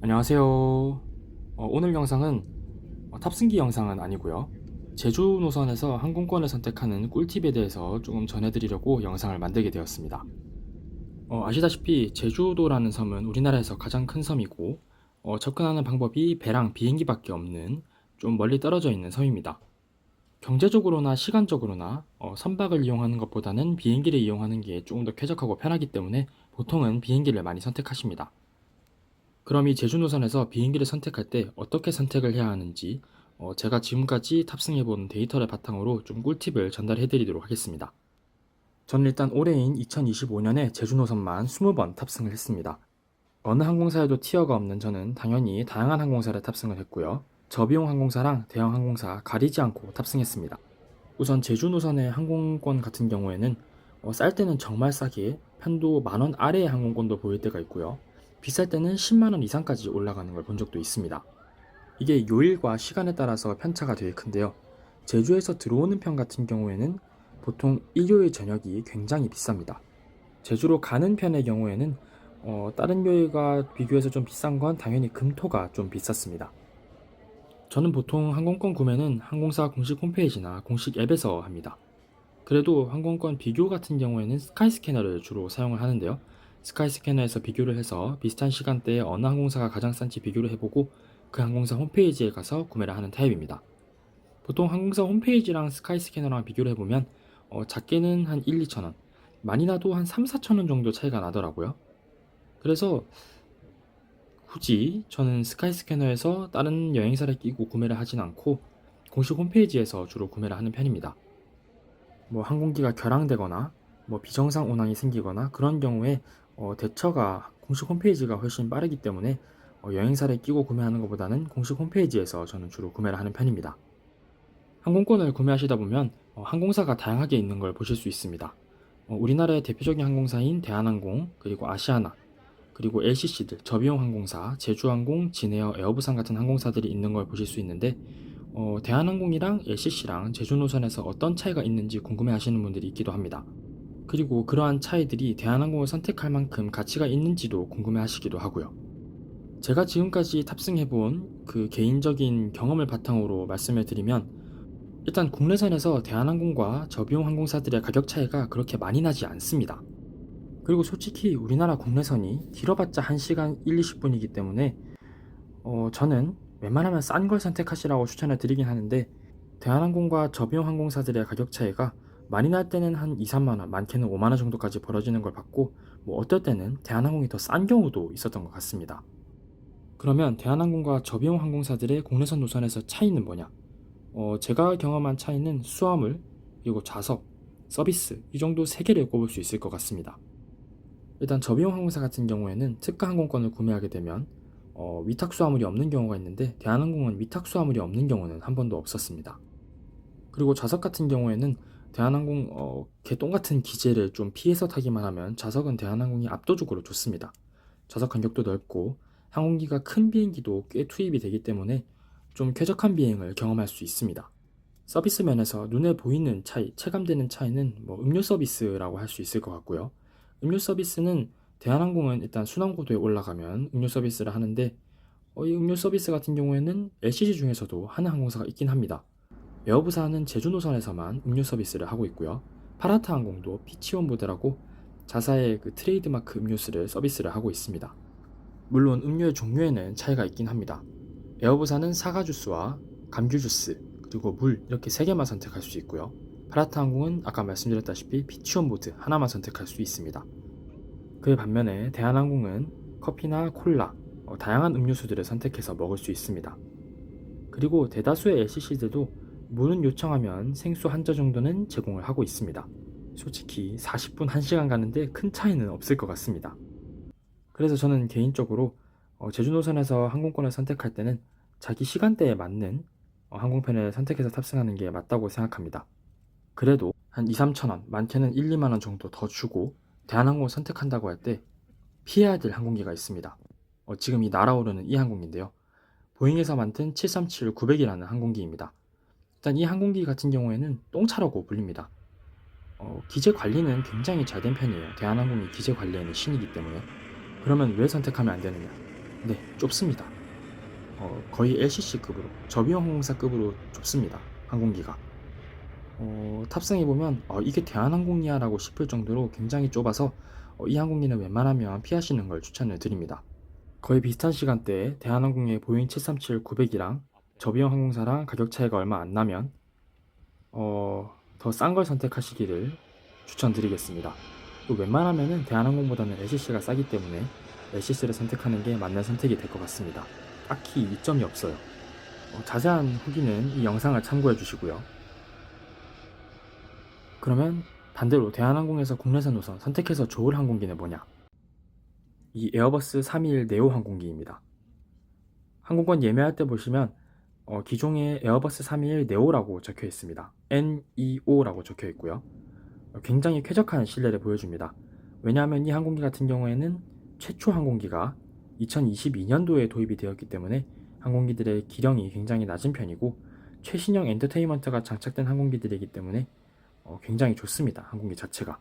안녕하세요. 오늘 영상은 탑승기 영상은 아니고요. 제주 노선에서 항공권을 선택하는 꿀팁에 대해서 조금 전해드리려고 영상을 만들게 되었습니다. 아시다시피 제주도라는 섬은 우리나라에서 가장 큰 섬이고 접근하는 방법이 배랑 비행기밖에 없는 좀 멀리 떨어져 있는 섬입니다. 경제적으로나 시간적으로나 선박을 이용하는 것보다는 비행기를 이용하는 게 조금 더 쾌적하고 편하기 때문에 보통은 비행기를 많이 선택하십니다. 그럼 이 제주 노선에서 비행기를 선택할 때 어떻게 선택을 해야 하는지 제가 지금까지 탑승해본 데이터를 바탕으로 좀 꿀팁을 전달해 드리도록 하겠습니다. 저는 일단 올해인 2025년에 제주 노선만 20번 탑승을 했습니다. 어느 항공사에도 티어가 없는 저는 당연히 다양한 항공사를 탑승을 했고요. 저비용 항공사랑 대형 항공사 가리지 않고 탑승했습니다. 우선 제주 노선의 항공권 같은 경우에는 쌀 때는 정말 싸게 편도 10,000원 아래의 항공권도 보일 때가 있고요. 비쌀 때는 100,000원 이상까지 올라가는 걸 본 적도 있습니다. 이게 요일과 시간에 따라서 편차가 되게 큰데요. 제주에서 들어오는 편 같은 경우에는 보통 일요일 저녁이 굉장히 비쌉니다. 제주로 가는 편의 경우에는 다른 요일과 비교해서 좀 비싼 건 당연히 금토가 좀 비쌌습니다. 저는 보통 항공권 구매는 항공사 공식 홈페이지나 공식 앱에서 합니다. 그래도 항공권 비교 같은 경우에는 스카이스캐너를 주로 사용을 하는데요. 스카이스캐너에서 비교를 해서 비슷한 시간대에 어느 항공사가 가장 싼지 비교를 해보고 그 항공사 홈페이지에 가서 구매를 하는 타입입니다. 보통 항공사 홈페이지랑 스카이스캐너랑 비교를 해보면 작게는 한 1, 2천원, 많이 나도 한 3, 4천원 정도 차이가 나더라고요. 그래서 굳이 저는 스카이스캐너에서 다른 여행사를 끼고 구매를 하진 않고 공식 홈페이지에서 주로 구매를 하는 편입니다. 뭐 항공기가 결항되거나 뭐 비정상 운항이 생기거나 그런 경우에 대처가 공식 홈페이지가 훨씬 빠르기 때문에 여행사를 끼고 구매하는 것보다는 공식 홈페이지에서 저는 주로 구매를 하는 편입니다. 항공권을 구매하시다 보면 항공사가 다양하게 있는 걸 보실 수 있습니다. 우리나라의 대표적인 항공사인 대한항공, 그리고 아시아나, 그리고 LCC들, 저비용 항공사, 제주항공, 진에어, 에어부산 같은 항공사들이 있는 걸 보실 수 있는데 대한항공이랑 LCC랑 제주노선에서 어떤 차이가 있는지 궁금해 하시는 분들이 있기도 합니다. 그리고 그러한 차이들이 대한항공을 선택할 만큼 가치가 있는지도 궁금해 하시기도 하고요. 제가 지금까지 탑승해본 그 개인적인 경험을 바탕으로 말씀을 드리면 일단 국내선에서 대한항공과 저비용 항공사들의 가격 차이가 그렇게 많이 나지 않습니다. 그리고 솔직히 우리나라 국내선이 길어봤자 1시간 1, 20분이기 때문에 저는 웬만하면 싼 걸 선택하시라고 추천을 드리긴 하는데 대한항공과 저비용 항공사들의 가격 차이가 많이 날 때는 한 2, 3만원, 많게는 5만원 정도까지 벌어지는 걸 봤고 뭐 어떨 때는 대한항공이 더 싼 경우도 있었던 것 같습니다. 그러면 대한항공과 저비용 항공사들의 국내선 노선에서 차이는 뭐냐? 제가 경험한 차이는 수화물, 그리고 좌석, 서비스 이 정도 3개를 꼽을 수 있을 것 같습니다. 일단 저비용 항공사 같은 경우에는 특가 항공권을 구매하게 되면 위탁 수화물이 없는 경우가 있는데 대한항공은 위탁 수화물이 없는 경우는 한 번도 없었습니다. 그리고 좌석 같은 경우에는 대한항공 개똥 같은 기재를 좀 피해서 타기만 하면 좌석은 대한항공이 압도적으로 좋습니다. 좌석 간격도 넓고 항공기가 큰 비행기도 꽤 투입이 되기 때문에 좀 쾌적한 비행을 경험할 수 있습니다. 서비스 면에서 눈에 보이는 차이, 체감되는 차이는 뭐 음료 서비스라고 할 수 있을 것 같고요. 음료 서비스는 대한항공은 일단 순항고도에 올라가면 음료 서비스를 하는데 이 음료 서비스 같은 경우에는 LCC 중에서도 하는 항공사가 있긴 합니다. 에어부산은 제주 노선에서만 음료 서비스를 하고 있고요. 파라타 항공도 피치원보드라고 자사의 그 트레이드마크 음료수를 서비스를 하고 있습니다. 물론 음료의 종류에는 차이가 있긴 합니다. 에어부산은 사과 주스와 감귤 주스, 그리고 물 이렇게 3개만 선택할 수 있고요. 파라타 항공은 아까 말씀드렸다시피 피치원보드 하나만 선택할 수 있습니다. 그 반면에 대한항공은 커피나 콜라, 다양한 음료수들을 선택해서 먹을 수 있습니다. 그리고 대다수의 LCC들도 물은 요청하면 생수 한 잔 정도는 제공을 하고 있습니다. 솔직히 40분 1시간 가는데 큰 차이는 없을 것 같습니다. 그래서 저는 개인적으로 제주 노선에서 항공권을 선택할 때는 자기 시간대에 맞는 항공편을 선택해서 탑승하는 게 맞다고 생각합니다. 그래도 한 2, 3천원, 많게는 1, 2만원 정도 더 주고 대한항공을 선택한다고 할 때 피해야 될 항공기가 있습니다. 지금 이 날아오르는 이 항공인데요. 보잉에서 만든 737-900이라는 항공기입니다. 일단 이 항공기 같은 경우에는 똥차라고 불립니다. 기재 관리는 굉장히 잘 된 편이에요. 대한항공이 기재 관리에는 신이기 때문에. 그러면 왜 선택하면 안 되느냐? 네, 좁습니다. 거의 LCC급으로, 저비용 항공사급으로 좁습니다. 항공기가. 탑승해보면 이게 대한항공이야 라고 싶을 정도로 굉장히 좁아서 이 항공기는 웬만하면 피하시는 걸 추천을 드립니다. 거의 비슷한 시간대에 대한항공의 보잉 737-900이랑 저비용 항공사랑 가격 차이가 얼마 안 나면 더 싼 걸 선택하시기를 추천드리겠습니다. 또 웬만하면은 대한항공보다는 LCC가 싸기 때문에 LCC를 선택하는 게 맞는 선택이 될 것 같습니다. 딱히 이점이 없어요. 자세한 후기는 이 영상을 참고해 주시고요. 그러면 반대로 대한항공에서 국내선 노선 선택해서 좋을 항공기는 뭐냐? 이 에어버스 321 네오 항공기입니다. 항공권 예매할 때 보시면 기종에 에어버스 321 네오라고 적혀 있습니다. NEO라고 적혀 있고요. 굉장히 쾌적한 실내를 보여줍니다. 왜냐하면 이 항공기 같은 경우에는 최초 항공기가 2022년도에 도입이 되었기 때문에 항공기들의 기령이 굉장히 낮은 편이고 최신형 엔터테인먼트가 장착된 항공기들이기 때문에 굉장히 좋습니다. 항공기 자체가.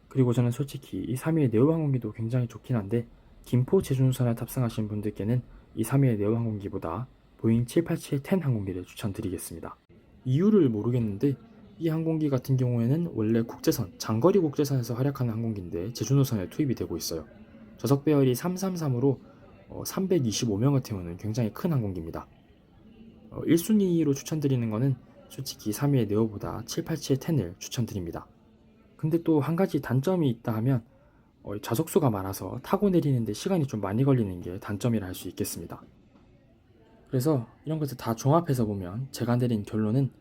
그리고 저는 솔직히 이 3위의 네오 항공기도 굉장히 좋긴 한데 김포 제주노선에 탑승하신 분들께는 이 3위의 네오 항공기보다 보잉 787-10 항공기를 추천드리겠습니다. 이유를 모르겠는데 이 항공기 같은 경우에는 원래 국제선, 장거리 국제선에서 활약하는 항공기인데 제주노선에 투입이 되고 있어요. 좌석 배열이 333으로 325명을 태우는 굉장히 큰 항공기입니다. 1순위로 추천드리는 거는 솔직히 3위의 네오보다 787-10을 추천드립니다. 근데 또 한 가지 단점이 있다 하면 좌석수가 많아서 타고 내리는데 시간이 좀 많이 걸리는 게 단점이라 할 수 있겠습니다. 그래서 이런 것을 다 종합해서 보면 제가 내린 결론은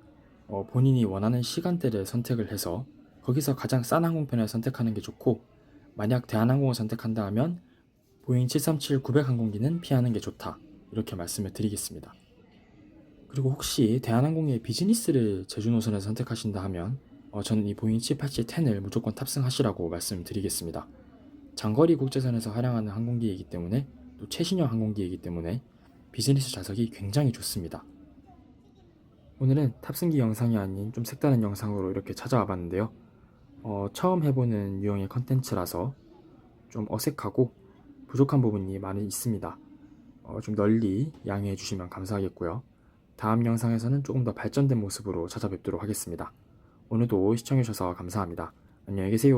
본인이 원하는 시간대를 선택을 해서 거기서 가장 싼 항공편을 선택하는 게 좋고 만약 대한항공을 선택한다 하면 보잉 737-900 항공기는 피하는 게 좋다 이렇게 말씀을 드리겠습니다. 그리고 혹시 대한항공의 비즈니스를 제주노선에서 선택하신다 하면 저는 이 보잉 787-10을 무조건 탑승하시라고 말씀드리겠습니다. 장거리 국제선에서 활용하는 항공기이기 때문에 또 최신형 항공기이기 때문에 비즈니스 좌석이 굉장히 좋습니다. 오늘은 탑승기 영상이 아닌 좀 색다른 영상으로 이렇게 찾아와 봤는데요. 처음 해보는 유형의 컨텐츠라서 좀 어색하고 부족한 부분이 많이 있습니다. 좀 널리 양해해 주시면 감사하겠고요. 다음 영상에서는 조금 더 발전된 모습으로 찾아뵙도록 하겠습니다. 오늘도 시청해주셔서 감사합니다. 안녕히 계세요.